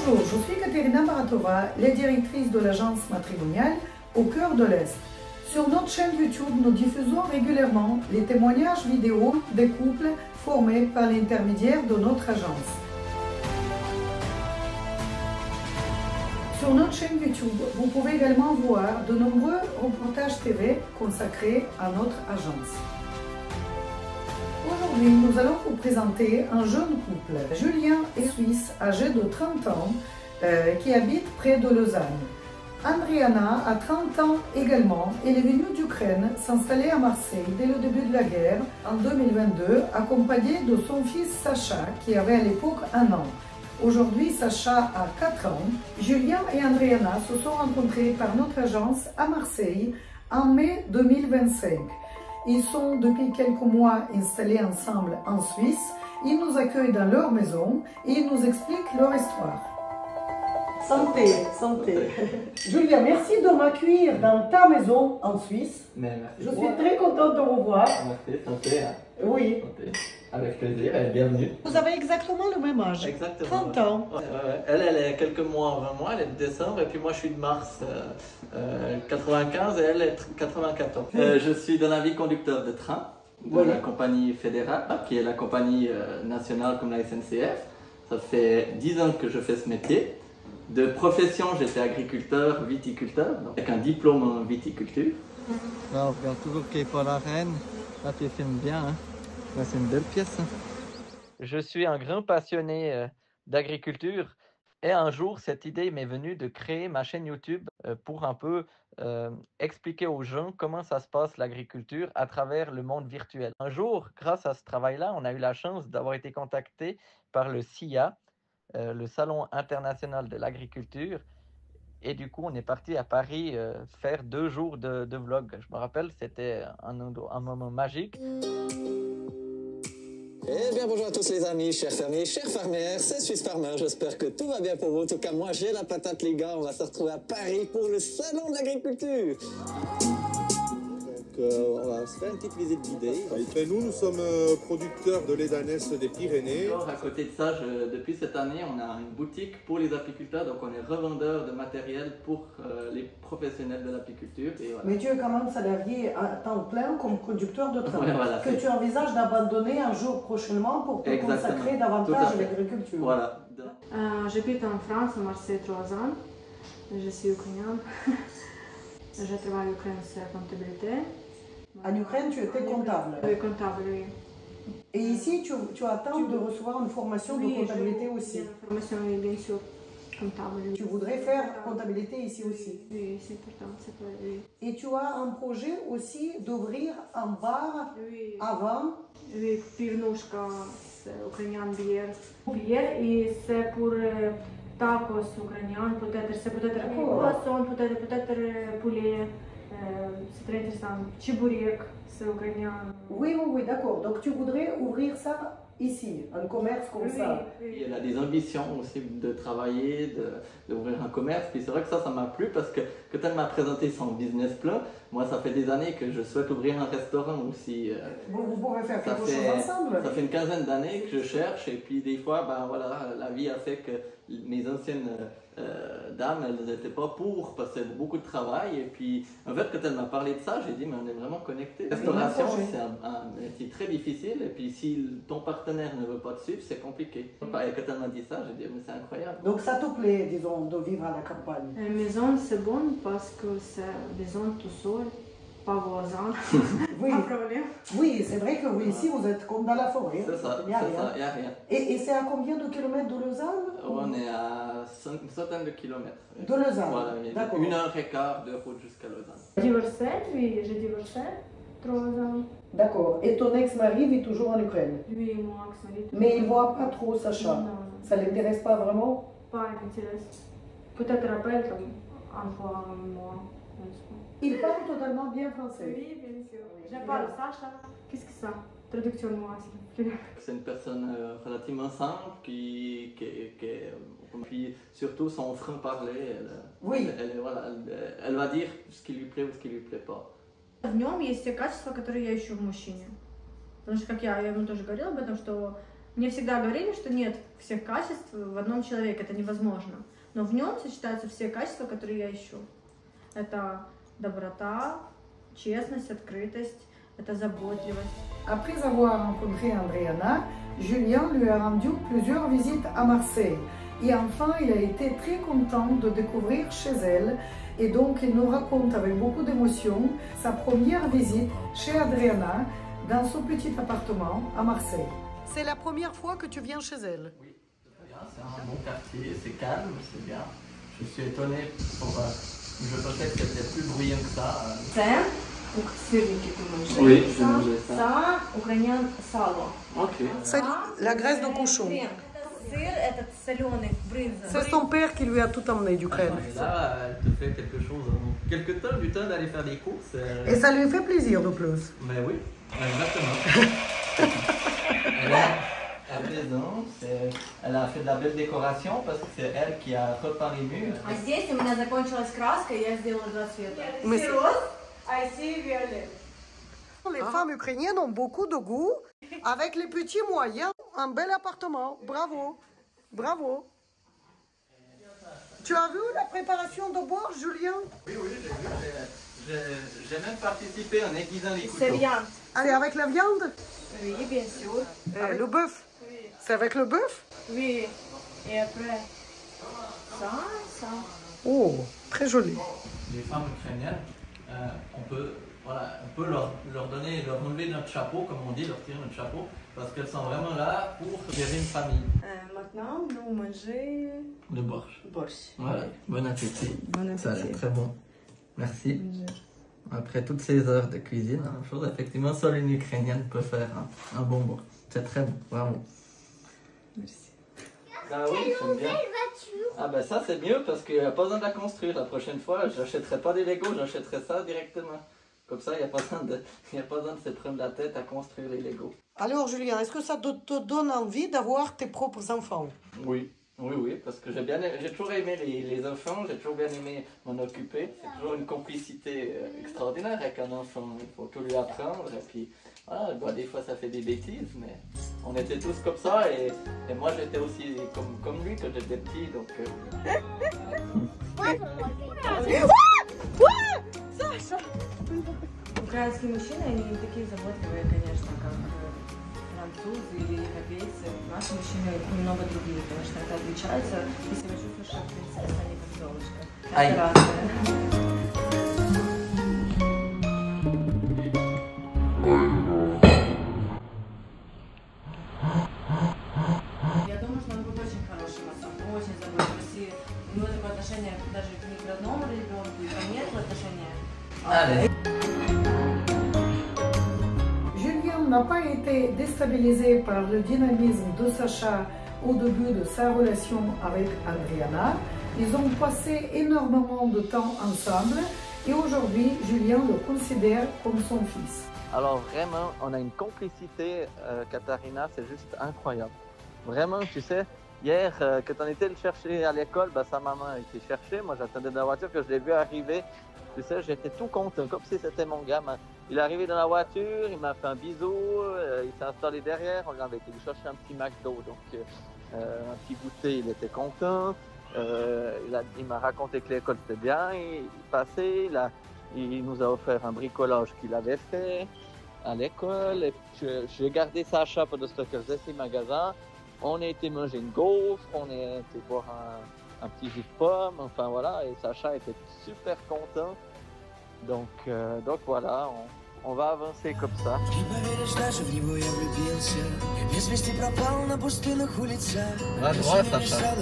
Bonjour, je suis Katerina Baratova, la directrice de l'agence matrimoniale au cœur de l'Est. Sur notre chaîne YouTube, nous diffusons régulièrement les témoignages vidéo des couples formés par l'intermédiaire de notre agence. Sur notre chaîne YouTube, vous pouvez également voir de nombreux reportages TV consacrés à notre agence. Aujourd'hui, nous allons vous présenter un jeune couple. Julien est suisse, âgé de 30 ans, qui habite près de Lausanne. Andriana a 30 ans également. Elle est venue d'Ukraine s'installer à Marseille dès le début de la guerre en 2022, accompagnée de son fils Sacha, qui avait à l'époque 1 an. Aujourd'hui, Sacha a 4 ans. Julien et Andriana se sont rencontrés par notre agence à Marseille en mai 2025. Ils sont depuis quelques mois installés ensemble en Suisse. Ils nous accueillent dans leur maison et ils nous expliquent leur histoire. Santé, santé. Julien, merci de m'accueillir dans ta maison en Suisse. Merci. Je suis très contente de vous voir. Merci, santé. Oui. Santé. Avec plaisir et bienvenue. Vous avez exactement le même âge. Exactement. 30 ans. Elle est quelques mois avant moi, elle est de décembre, et puis moi je suis de mars 95 et elle est 94. Je suis dans la vie conducteur de train de la compagnie fédérale, qui est la compagnie nationale comme la SNCF. Ça fait 10 ans que je fais ce métier. De profession, j'étais agriculteur, viticulteur, donc avec un diplôme en viticulture. Là, on regarde toujours Quai Paul la Reine. Là, tu filmes bien, hein. Là, c'est une belle pièce. Hein. Je suis un grand passionné d'agriculture et un jour, cette idée m'est venue de créer ma chaîne YouTube pour un peu expliquer aux gens comment ça se passe l'agriculture à travers le monde virtuel. Un jour, grâce à ce travail-là, on a eu la chance d'avoir été contacté par le SIA, le Salon international de l'agriculture. Et du coup, on est parti à Paris faire 2 jours de vlog. Je me rappelle, c'était un moment magique. Eh bien bonjour à tous les amis, chers fermiers, chers farmers, c'est Swiss Farmer, j'espère que tout va bien pour vous. En tout cas moi j'ai la patate les gars, on va se retrouver à Paris pour le salon de l'agriculture. Donc on va se faire une petite visite guidée. Et nous sommes producteurs de lait d'ânesse des Pyrénées. Alors, à côté de ça, depuis cette année, on a une boutique pour les apiculteurs, donc on est revendeur de matériel pour les professionnels de l'apiculture. Voilà. Mais tu es quand même salarié à temps plein comme conducteur de train, Ouais, voilà, que tu envisages d'abandonner un jour prochainement pour te consacrer davantage à l'agriculture. Voilà. J'habite en France, à Marseille, 3 ans. Je suis ukrainienne. Je travaille en Ukraine sur la comptabilité. En Ukraine, tu étais comptable. Oui, comptable, oui. Et ici, tu attends de recevoir une formation de comptabilité aussi. Une formation, oui, bien sûr, comptable. Oui. Tu voudrais faire comptabilité ici aussi. Oui, c'est important, oui. Et tu as un projet aussi d'ouvrir un bar avant. Oui, pivnushka, c'est ukrainien bière. Bière, et c'est pour tacos ukrainiens, peut-être poisson, peut-être poulet. C'est très intéressant. Chibourek, c'est ukrainien. Oui, d'accord. Donc tu voudrais ouvrir ça ici, un commerce comme ça. Oui. Elle a des ambitions aussi de travailler, d'ouvrir un commerce. Puis c'est vrai que ça m'a plu parce que quand elle m'a présenté son business plan, moi ça fait des années que je souhaite ouvrir un restaurant aussi. Vous pouvez faire quelque chose ensemble. Ça fait une quinzaine d'années que je cherche, et puis des fois, ben voilà, la vie a fait que mes anciennes dames, elles n'étaient pas pour parce que c'est beaucoup de travail. Et puis en fait, quand elle m'a parlé de ça, j'ai dit mais on est vraiment connectés. La restauration, c'est un métier très difficile, et puis si ton partenaire ne veut pas te suivre, c'est compliqué. Et quand elle m'a dit ça, j'ai dit mais c'est incroyable. Donc ça te plaît, disons, de vivre à la campagne? La maison, c'est bon parce que c'est une maison tout seul, pas voisin, oui. pas de problème. Oui, c'est vrai que vous, ici, vous êtes comme dans la forêt. C'est ça, il n'y a rien. Et c'est à combien de kilomètres de Lausanne? On est à une centaine de kilomètres. De Lausanne? Voilà, d'accord. 1h15 de route jusqu'à Lausanne. Divorcé, oui, j'ai divorcé, 3 ans. D'accord. Et ton ex-mari vit toujours en Ukraine? Oui, mon ex-mari. Mais il ne voit pas trop Sacha? Non. Ça ne l'intéresse pas vraiment? Pas intéressant. Peut-être rappelle comme un fois un mois. Il parle totalement bien français? Oui, bien sûr. Je parle Sacha. Qu'est-ce que ça? Traduction de moi, s'il vous plaît. C'est une personne relativement simple qui puis surtout son franc-parler. Oui. Elle va dire ce qui lui plaît ou ce qui lui plaît pas. В нем есть все качества, которые я ищу в мужчине. Потому что, как я ему тоже говорила об этом, что Мне всегда говорили, что нет всех качеств в одном человеке, это невозможно. Но в нем сочетаются все качества, которые я ищу. Это доброта, честность, открытость, это заботливость. Après avoir rencontré Andriana, Julien lui a rendu plusieurs visites à Marseille. Et enfin, il a été très content de découvrir chez elle. Et donc, il nous raconte avec beaucoup d'émotion sa première visite chez Adriana dans son petit appartement à Marseille. C'est la première fois que tu viens chez elle? Oui, c'est bien, c'est un bon quartier, c'est calme, c'est bien. Je suis étonné pour... je pensais que c'était plus bruyant que ça. Сырники, ты можешь. Oui, j'ai mangé ça. Ça, украинян сало. Ok. C'est la graisse de cochon. Сыр этот соленый, брынза. C'est son père qui lui a tout emmené d'Ukraine. Et là, elle te fait quelque chose en quelque temps, du temps d'aller faire des courses. Et ça lui fait plaisir de plus. Mais oui, exactement. À présent, elle a fait de la belle décoration parce que c'est elle qui a repeint les murs. А здесь у меня закончилась краска, и я сделала два цвета. Роз, а ici violet. Les femmes ukrainiennes ont beaucoup de goût. Avec les petits moyens, un bel appartement. Bravo. Bravo. Tu as vu la préparation de bord, Julien? Oui, j'ai vu. J'ai même participé en aiguisant les couteaux. C'est bien. C'est avec la viande? Oui, bien sûr. Avec le bœuf? Oui. C'est avec le bœuf? Oui. Et après, ça. Oh, très joli. Les femmes ukrainiennes, on peut leur donner, leur enlever notre chapeau, comme on dit, leur tirer notre chapeau, parce qu'elles sont vraiment là pour gérer une famille. Maintenant, nous mangeons Le borsch. борщ. Voilà, bon appétit. Bon appétit. Ça a l'air très bon. Merci. Après toutes ces heures de cuisine, chose, effectivement, seule une Ukrainienne peut faire un bon borsch. C'est très bon, vraiment. Merci. Ah oui, j'aime bien. Ah ben ça c'est mieux parce qu'il n'y a pas besoin de la construire. La prochaine fois, je n'achèterai pas des Lego, j'achèterai ça directement. Comme ça, il n'y a pas besoin de se prendre la tête à construire les Lego. Alors, Julien, est-ce que ça te donne envie d'avoir tes propres enfants? Oui, parce que j'ai toujours aimé les enfants, j'ai toujours bien aimé m'en occuper. C'est toujours une complicité extraordinaire avec un enfant. Il faut tout lui apprendre et puis voilà, bon, des fois ça fait des bêtises, mais on était tous comme ça et moi j'étais aussi comme lui quand j'étais petit, donc... Украинские мужчины, они не такие заботливые, конечно, как французы или европейцы. Наши мужчины немного другие, конечно, это отличается. И себя чувствуешь, что принцесса, а не как золушка. Это разное. Я думаю, что он будет очень хорошим отцом, очень заботливый. У него такое отношение даже не к родному ребенку, и ко мне такое отношение. Allez. Julien n'a pas été déstabilisé par le dynamisme de Sacha au début de sa relation avec Andriana. Ils ont passé énormément de temps ensemble et aujourd'hui, Julien le considère comme son fils. Alors vraiment, on a une complicité, Katharina, c'est juste incroyable. Vraiment, tu sais, hier, quand on était le chercher à l'école, sa maman a été chercher, moi j'attendais dans la voiture, que je l'ai vu arriver. Tu sais, j'étais tout content, comme si c'était mon gamin. Il est arrivé dans la voiture, il m'a fait un bisou, il s'est installé derrière, on avait été chercher un petit McDo, donc un petit goûter, il était content. Il m'a raconté que l'école était bien, il passait, il nous a offert un bricolage qu'il avait fait à l'école. Et j'ai gardé Sacha pendant ce que faisait ses magasins. On a été manger une gaufre, on a été boire un petit jus de pomme, enfin voilà, et Sacha était super content. Donc voilà, on va avancer comme ça. Va droit, Sacha.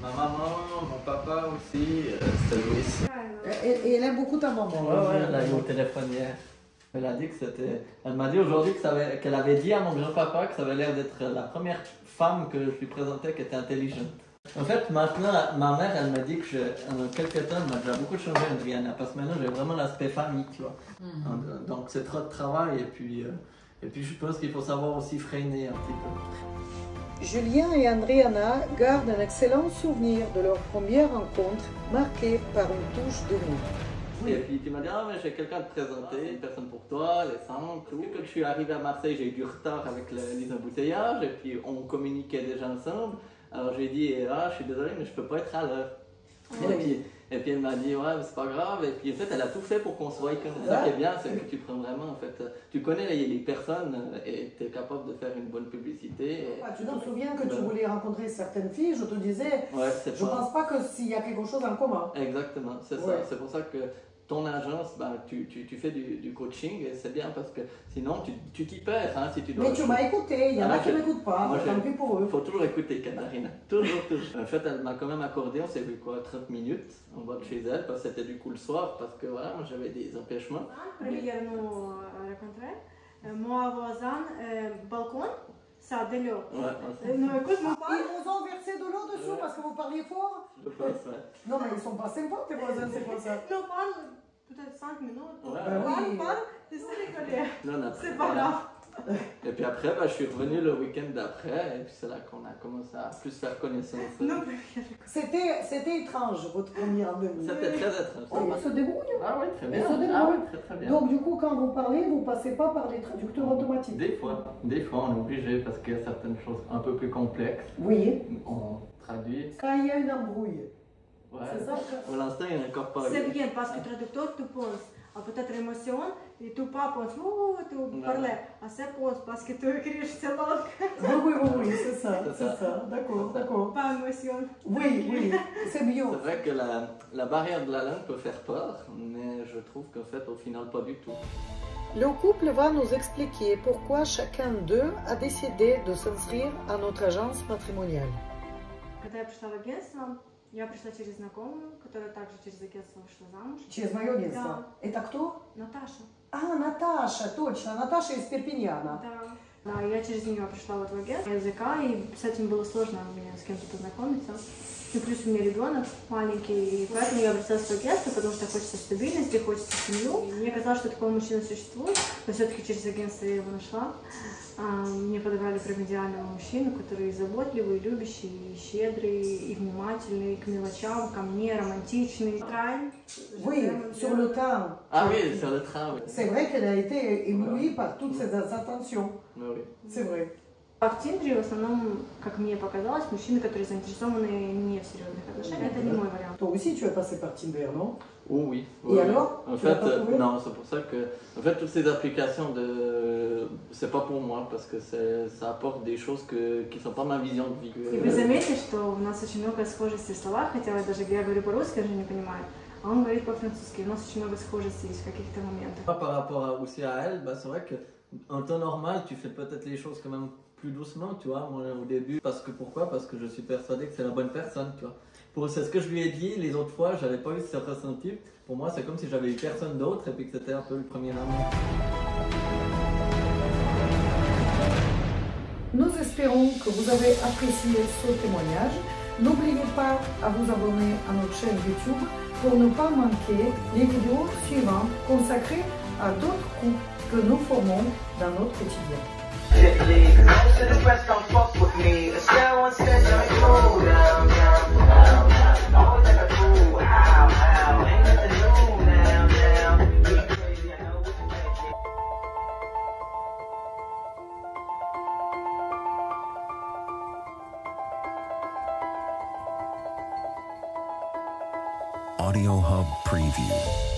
Ma maman, mon papa aussi, c'est Louis. Et elle aime beaucoup ta maman. Ouais, elle a eu au téléphone hier. Elle a dit que c'était. Elle m'a dit aujourd'hui qu'elle avait dit à mon grand-papa que ça avait l'air d'être la première femme que je lui présentais qui était intelligente. En fait, maintenant, ma mère, elle m'a dit que en quelques temps, elle m'a déjà beaucoup changé, Andriana, parce que maintenant, j'ai vraiment l'aspect famille, tu vois. Donc, c'est trop de travail, et puis je pense qu'il faut savoir aussi freiner un petit peu. Julien et Andriana gardent un excellent souvenir de leur première rencontre, marquée par une touche d'humour. Et puis tu m'as dit, ah mais j'ai quelqu'un à te présenter, une personne pour toi, les centres, tout. Quand je suis arrivé à Marseille, j'ai eu du retard avec les embouteillages, et puis on communiquait déjà ensemble. Alors j'ai dit, ah je suis désolé, mais je peux pas être à l'heure. Et puis elle m'a dit, ouais, mais c'est pas grave. Et puis en fait, elle a tout fait pour qu'on se voie. Ça qui est bien, c'est que tu prends vraiment, en fait, tu connais les personnes et tu es capable de faire une bonne publicité. Tu te souviens que tu voulais rencontrer certaines filles, je te disais, je pense pas que s'il y a quelque chose en commun. Exactement, c'est ça. C'est pour ça que ton agence, tu fais du coaching et c'est bien parce que sinon tu t'y perds. Hein, si tu dois... Mais tu m'as écouté, il y en a qui ne m'écoutent pas, tant pis pour eux. Il faut toujours écouter Katharina, toujours. En fait, elle m'a quand même accordé, on s'est vu 30 minutes en bas de chez elle parce que c'était du coup le soir parce que voilà, moi j'avais des empêchements. Примерно rencontré, moi voisin, balcon, ça de l'eau. Ils vous ont versé de l'eau dessous parce que vous parliez fort. Je pense, Non mais ils sont pas sympas tes voisins, c'est pour ça. Non, parle peut-être 5 minutes. Parle, et c'est rigolé. C'est pas grave. Et puis après, je suis revenu le week-end d'après, et puis c'est là qu'on a commencé à plus faire connaissance. C'était étrange votre premier rendez-vous. C'était très étrange. Ils se débrouillent. Ah oui, très bien. Ils se débrouillent. Très bien. Donc du coup, quand vous parlez, vous ne passez pas par les traducteurs automatiques. Des fois, on est obligé parce qu'il y a certaines choses un peu plus complexes. Oui. On traduit. Quand il y a une embrouille. Ouais. C'est ça. Pour l'instant, il n'y en a encore pas. C'est bien parce que traducteur, tu penses à peut-être émotion, et tu pas penses, oh, tu parles, à ça pense parce que tu écris c'est l'autre. Oui, c'est ça, d'accord. Pas émotion. Oui, c'est bien. C'est vrai que la barrière de la langue peut faire peur, mais je trouve qu'en fait, au final, pas du tout. Le couple va nous expliquer pourquoi chacun d'eux a décidé de s'inscrire à notre agence matrimoniale. Когда я пришла в агентство, я пришла через знакомую, которая также через агентство вышла замуж. Через мое агентство? Это кто? Наташа. Наташа, точно, Наташа из Перпиньяна. Да, я через нее пришла вот в агентство языка, и с этим было сложно мне с кем-то познакомиться. И плюс у меня ребенок маленький, и поэтому я обратилась в агентство, потому что хочется стабильности, хочется семью. И мне казалось, что такого мужчины существует, но все-таки через агентство я его нашла. Мне подобрали прям идеального мужчину, который и заботливый, и любящий, и щедрый, и внимательный к мелочам, ко мне, романтичный. Oui, sur le train. Ah oui, sur le train, oui. C'est vrai qu'elle a été éblouie par toutes ces attentions. Oui. C'est vrai. А в Тиндере в основном, как мне показалось, мужчины, которые заинтересованы не в серьезных отношениях, это не мой вариант. Toi aussi, tu es passé par Tinder, non? Oh oui. Et alors? En fait, non, c'est pour ça que, en fait, toutes ces applications c'est pas pour moi parce que ça apporte des choses qui sont pas ma vision de vie. И вы заметите, что у нас очень много схожестей в словах, хотя даже я говорю по-русски, я же не понимаю. А он говорит по-французски, у нас очень много схожестей в каких-то моментах. Par rapport aussi à elle, c'est vrai que en temps normal, tu fais peut-être les choses quand même plus doucement, tu vois, moi au début. Pourquoi? Parce que je suis persuadé que c'est la bonne personne, tu vois. C'est ce que je lui ai dit les autres fois, j'avais pas eu ce ressenti. Pour moi, c'est comme si j'avais eu personne d'autre et puis que c'était un peu le premier amour. Nous espérons que vous avez apprécié ce témoignage. N'oubliez pas à vous abonner à notre chaîne YouTube pour ne pas manquer les vidéos suivantes consacrées à d'autres couples que nous formons dans notre quotidien. Audio Hub Preview.